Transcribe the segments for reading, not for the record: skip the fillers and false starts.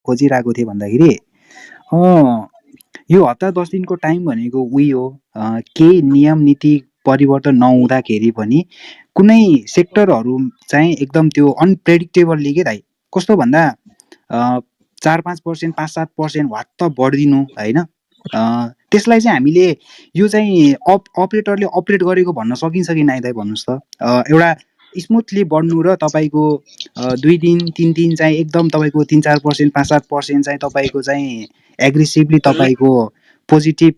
खोजिरहेको थिएँ भन्दाखेरि यो हप्ता 10 दिनको टाइम भनेको उही हो, केही नियम नीति परिवर्तन नहुँदाखेरि पनि कुनै सेक्टरहरू चाहिँ एकदम त्यो अनप्रेडिक्टेबली के दाइ, कस्तो भन्दा 4-5%, 5-7% वात्त बढिदिनु होइन, त्यसलाई चाहिँ हामीले यो चाहिँ अपरेटरले अपरेट गरेको भन्न सकिन्छ कि नाइ दाइ भन्नुहोस् त। एउटा स्मुथली बढ्नु र तपाईँको 2 दिन 3 दिन चाहिँ एकदम तपाईँको 3-4%, 5-7% चाहिँ तपाईँको चाहिँ एग्रेसिभली तपाईँको पोजिटिभ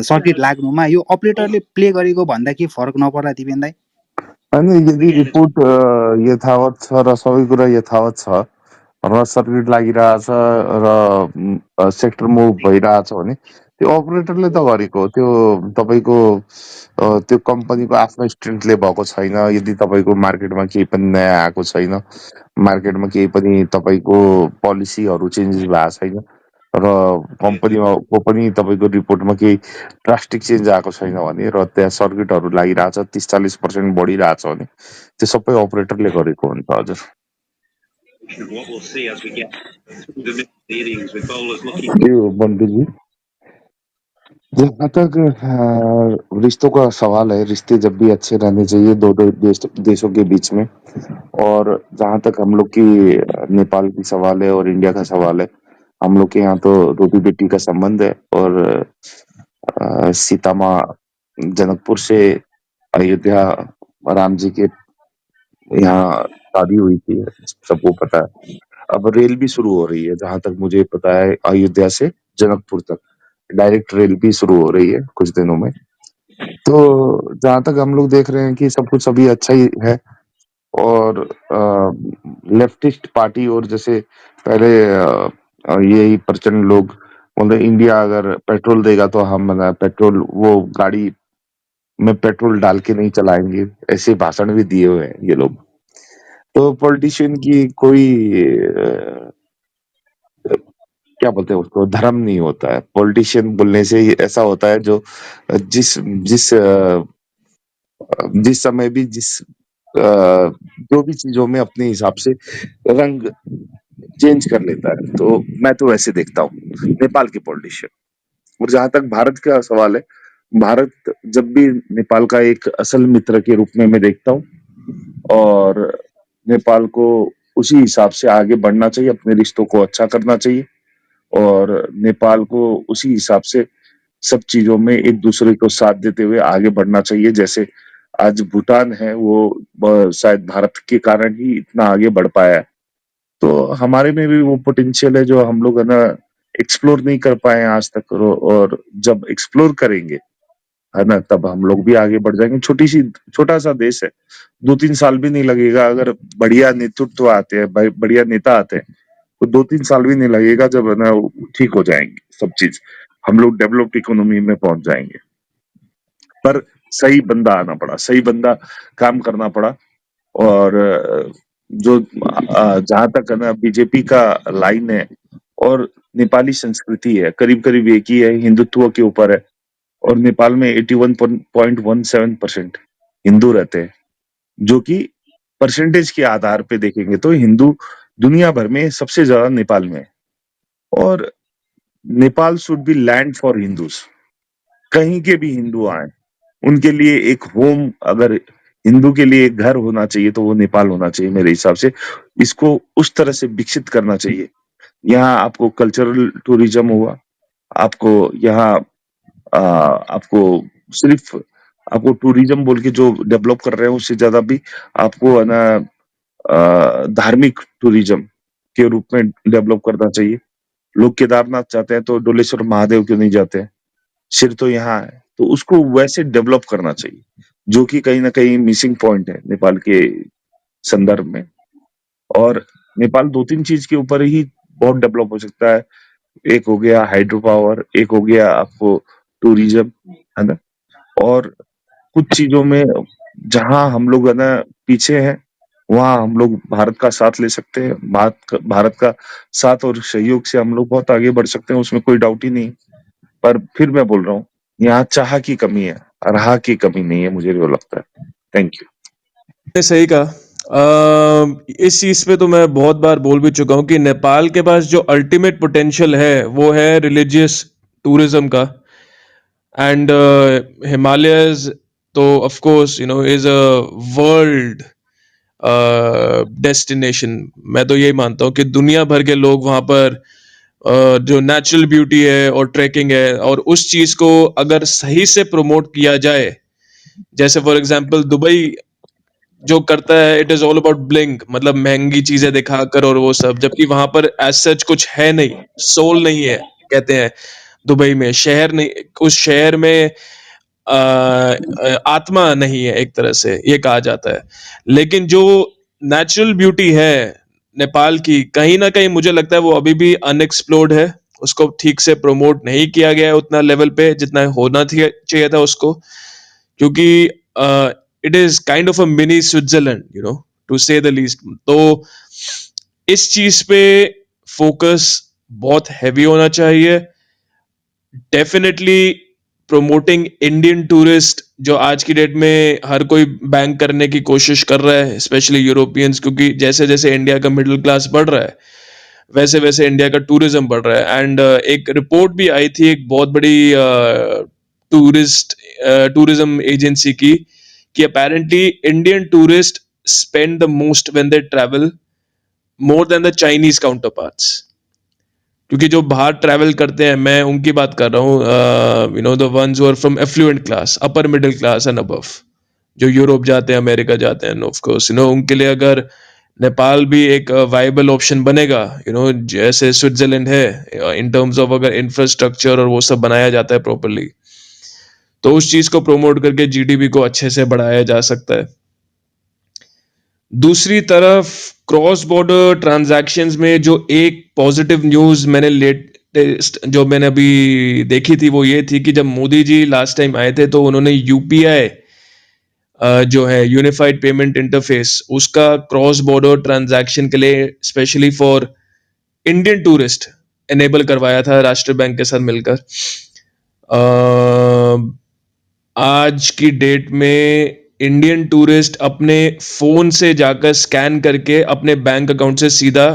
सर्किट लाग्नुमा यो अपरेटरले प्ले गरेको भन्दा के फरक नपर्ला दिपेन दाइ? अनि यदि रिपोर्ट यथावत छ र सबै कुरा यथावत छ र सर्किट लागिरहेछ र सेक्टर मुभ भइरहेछ भने त्यो अपरेटरले त गरेको हो। त्यो तपाईँको त्यो कम्पनीको आफ्नो स्ट्रेन्थले भएको छैन। यदि तपाईँको मार्केटमा केही पनि नयाँ आएको छैन, मार्केटमा केही पनि तपाईँको पोलिसीहरू चेन्जेस भएको छैन र कम्पनीको पनि तपाईँको रिपोर्टमा केही ड्रास्टिक चेन्ज आएको छैन भने र त्यहाँ सर्किटहरू लागिरहेछ 30-40% बढिरहेछ भने त्यो सबै अपरेटरले गरेको हुन्छ। हजुर यो बन्टुजी, जहाँ तक रिश्तों का सवाल है, रिश्ते जब भी अच्छे रहने चाहिए दो देशों के बीच में। और जहाँ तक हम लोग की नेपाल की सवाल है और इंडिया का सवाल है, हम लोग के यहाँ तो रोटी बेटी का संबंध है और सीता माँ जनकपुर से अयोध्या राम जी के यहाँ शादी हुई थी, सबको पता है। अब रेल भी शुरू हो रही है, जहाँ तक मुझे पता है अयोध्या से जनकपुर तक डायरेक्ट रेल भी शुरू हो रही है कुछ दिनों में। तो जहाँ तक हम लोग देख रहे हैं कि सब कुछ अभी अच्छा ही है। और लेफ्टिस्ट पार्टी और जैसे पहले यही प्रचंड लोग बोलते इंडिया अगर पेट्रोल देगा तो हम पेट्रोल वो गाड़ी में पेट्रोल डाल के नहीं चलाएंगे, ऐसे भाषण भी दिए हुए हैं ये लोग। तो पॉलिटिशियन की कोई क्या बोलते हैं उसको, धर्म नहीं होता है। पॉलिटिशियन बोलने से ऐसा होता है जो जिस जिस जिस समय भी जो भी चीजों में अपने हिसाब से रंग चेंज कर लेता है। तो मैं तो वैसे देखता हूँ नेपाल के पॉलिटिशियन। और जहां तक भारत का सवाल है, भारत जब भी नेपाल का एक असल मित्र के रूप में मैं देखता हूँ और नेपाल को उसी हिसाब से आगे बढ़ना चाहिए, अपने रिश्तों को अच्छा करना चाहिए और नेपाल को उसी हिसाब से सब चीजों में एक दूसरे को साथ देते हुए आगे बढ़ना चाहिए। जैसे आज भूटान है, वो शायद भारत के कारण ही इतना आगे बढ़ पाया है। तो हमारे में भी वो पोटेंशियल है जो हम लोग है ना एक्सप्लोर नहीं कर पाए हैं आज तक, और जब एक्सप्लोर करेंगे है ना तब हम लोग भी आगे बढ़ जाएंगे। छोटा सा देश है, 2-3 साल भी नहीं लगेगा अगर बढ़िया नेतृत्व आते हैं, बढ़िया नेता आते हैं तो 2-3 साल भी नहीं लगेगा, जब है ना ठीक हो जाएंगे सब चीज, हम लोग डेवलप्ड इकोनॉमी में पहुंच जाएंगे। पर सही बंदा आना पड़ा, सही बंदा काम करना पड़ा। और जो जहां तक है ना बीजेपी का लाइन है और नेपाली संस्कृति है करीब करीब एक ही है, हिंदुत्व के ऊपर है। और नेपाल में 81.17% हिंदू रहते हैं, जो कि परसेंटेज के आधार पे देखेंगे तो हिंदू दुनिया भर में सबसे ज्यादा नेपाल में है। और Nepal should be land for Hindus. कहीं के भी हिंदू आए, उनके लिए एक होम, अगर हिंदू के लिए एक घर होना चाहिए तो वो नेपाल होना चाहिए मेरे हिसाब से। इसको उस तरह से विकसित करना चाहिए। यहाँ आपको कल्चरल टूरिज्म हुआ, आपको यहाँ आपको सिर्फ आपको टूरिज्म बोल के जो डेवलप कर रहे हैं उससे ज्यादा भी आपको है ना धार्मिक टूरिज्म के रूप में डेवलप करना चाहिए। लोग केदारनाथ जाते हैं तो डोलेश्वर महादेव क्यों नहीं जाते हैं? सिर तो यहाँ है, तो उसको वैसे डेवलप करना चाहिए, जो कि कहीं ना कहीं मिसिंग पॉइंट है नेपाल के संदर्भ में। और नेपाल 2-3 चीज के ऊपर ही बहुत डेवलप हो सकता है। एक हो गया हाइड्रो पावर, एक हो गया आपको टूरिज्म, है ना। और कुछ चीजों में जहां हम लोग है ना पीछे हैं, वहां हम लोग भारत का साथ ले सकते हैं। भारत का साथ और सहयोग से हम लोग बहुत आगे बढ़ सकते हैं, उसमें कोई डाउट ही नहीं। पर फिर मैं बोल रहा हूँ, यहाँ चाह की कमी है, राह की कमी नहीं है, मुझे जो लगता है। Thank you. सही कहा। इस चीज पे तो मैं बहुत बार बोल भी चुका हूँ कि नेपाल के पास जो अल्टीमेट पोटेंशियल है वो है रिलीजियस टूरिज्म का एंड हिमालयस तो of course you know is a world destination. मैं तो यही मानता हूँ कि दुनिया भर के लोग वहां पर जो नेचुरल ब्यूटी है और ट्रैकिंग है और उस चीज को अगर सही से प्रमोट किया जाए, जैसे फॉर एग्जांपल दुबई जो करता है it is all about blink, मतलब महंगी चीजें दिखाकर और वो सब, जबकि वहां पर एज सच कुछ है नहीं, सोल नहीं है कहते हैं दुबई में, शहर नहीं, उस शहर में आत्मा नहीं है एक तरह से ये कहा जाता है। लेकिन जो नेचुरल ब्यूटी है नेपाल की, कहीं ना कहीं मुझे लगता है वो अभी भी अनएक्सप्लोर्ड है, उसको ठीक से प्रमोट नहीं किया गया है उतना लेवल पे जितना होना चाहिए था उसको, क्योंकि it is kind of a mini Switzerland you know to say the least. तो इस चीज पे फोकस बहुत हैवी होना चाहिए। डेफिनेटली प्रमोटिंग इंडियन टूरिस्ट जो आज की डेट में हर कोई बैंक करने की कोशिश कर रहा है, स्पेशली यूरोपियंस, क्योंकि जैसे जैसे इंडिया का मिडिल क्लास बढ़ रहा है वैसे वैसे इंडिया का टूरिज्म बढ़ रहा है। एंड एक रिपोर्ट भी आई थी एक बहुत बड़ी टूरिज्म एजेंसी की कि apparently Indian tourist spend the most when they travel more than the Chinese counter parts. क्योंकि जो बाहर ट्रैवल करते हैं, मैं उनकी बात कर रहा हूँ, you know the ones who are from affluent class, upper middle class and above, जो यूरोप जाते हैं, अमेरिका जाते हैं, ऑफ कोर्स यू नो उनके लिए अगर नेपाल भी एक वाइबल ऑप्शन बनेगा, यू नो जैसे स्विट्जरलैंड है इन टर्म्स ऑफ अगर इंफ्रास्ट्रक्चर और वो सब बनाया जाता है प्रॉपरली, तो उस चीज को प्रोमोट करके जीडीपी को अच्छे से बढ़ाया जा सकता है। दूसरी तरफ क्रॉस बॉर्डर ट्रांजैक्शंस में जो एक पॉजिटिव न्यूज मैंने लेटेस्ट जो मैंने अभी देखी थी वो ये थी कि जब मोदी जी लास्ट टाइम आए थे तो उन्होंने यूपीआई जो है यूनिफाइड पेमेंट इंटरफेस, उसका क्रॉस बॉर्डर ट्रांजैक्शन के लिए specially for Indian tourist enable करवाया था राष्ट्र बैंक के साथ मिलकर। आज की डेट में इंडियन टूरिस्ट अपने फोन से जाकर स्कैन करके अपने बैंक अकाउंट से सीधा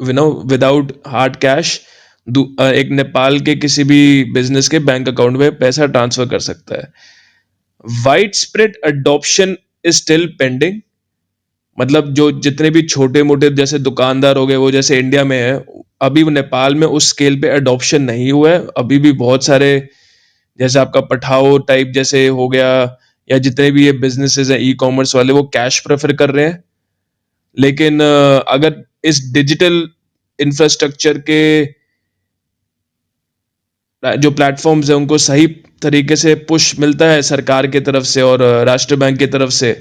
you know without hard cash एक नेपाल के किसी भी बिजनेस के बैंक अकाउंट में पैसा ट्रांसफर कर सकता है। Wide spread adoption is still pending, मतलब जो जितने भी छोटे मोटे जैसे दुकानदार हो गए वो जैसे इंडिया में है, अभी नेपाल में उस स्केल पे अडॉप्शन नहीं हुआ है। अभी भी बहुत सारे जैसे आपका पठाओ टाइप जैसे हो गया या जितने भी ये बिजनेसेस हैं ई कॉमर्स वाले, वो कैश प्रेफर कर रहे हैं। लेकिन अगर इस डिजिटल इंफ्रास्ट्रक्चर के जो प्लेटफॉर्म्स है उनको सही तरीके से पुश मिलता है सरकार की तरफ से और राष्ट्र बैंक की तरफ से,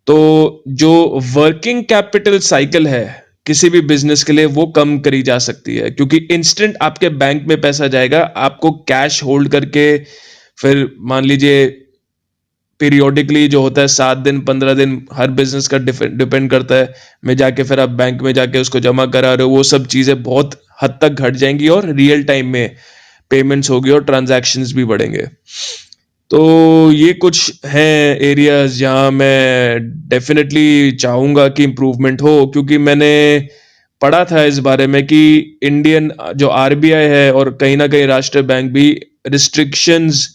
तो जो वर्किंग कैपिटल साइकिल है किसी भी बिजनेस के लिए वो कम करी जा सकती है, क्योंकि इंस्टेंट आपके बैंक में पैसा जाएगा, आपको कैश होल्ड करके फिर मान लीजिए पीरियोडिकली जो होता है 7 दिन 15 दिन हर बिजनेस का डिपेंड करता है, में जाके फिर आप बैंक में जाके उसको जमा करा रहे हो, वो सब चीजें बहुत हद तक घट जाएंगी और रियल टाइम में पेमेंट्स होगी और ट्रांजैक्शंस भी बढ़ेंगे। तो ये कुछ हैं एरियाज जहां मैं डेफिनेटली चाहूंगा कि इम्प्रूवमेंट हो, क्योंकि मैंने पढ़ा था इस बारे में कि इंडियन जो आरबीआई है और कहीं ना कहीं राष्ट्र बैंक भी रिस्ट्रिक्शंस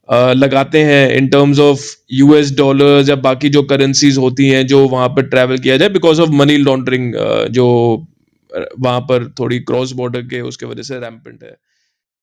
लगाते हैं in terms of US dollars या बाकी जो करेंसीज होती हैं जो वहां पर ट्रैवल किया जाए, बिकॉज ऑफ मनी लॉन्ड्रिंग जो वहां पर थोड़ी क्रॉस बॉर्डर के उसके वजह से रैम्पेंट है।